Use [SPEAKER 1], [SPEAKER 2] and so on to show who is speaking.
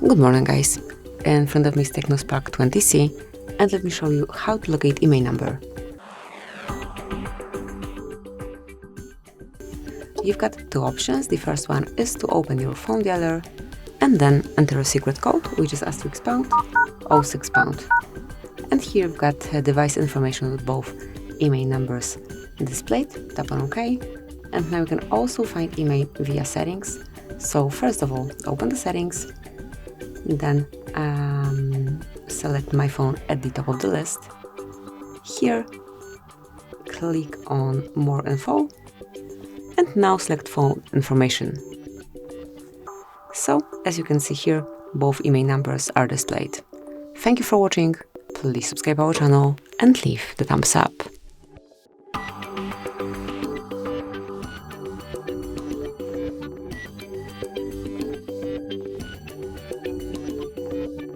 [SPEAKER 1] Good morning, guys. In front of me is TECNO Spark 20C, and let me show you how to locate IMEI number. You've got two options. The first one is to open your phone dialer and then enter a secret code, which is *pound, 06 pound. And here you've got device information with both IMEI numbers displayed. Tap on OK. And now you can also find IMEI via settings. So first of all, open the settings, then select my phone at the top of the list. Here, click on More Info, and now select Phone Information. So, as you can see here, both IMEI numbers are displayed. Thank you for watching, please subscribe our channel and leave the thumbs up.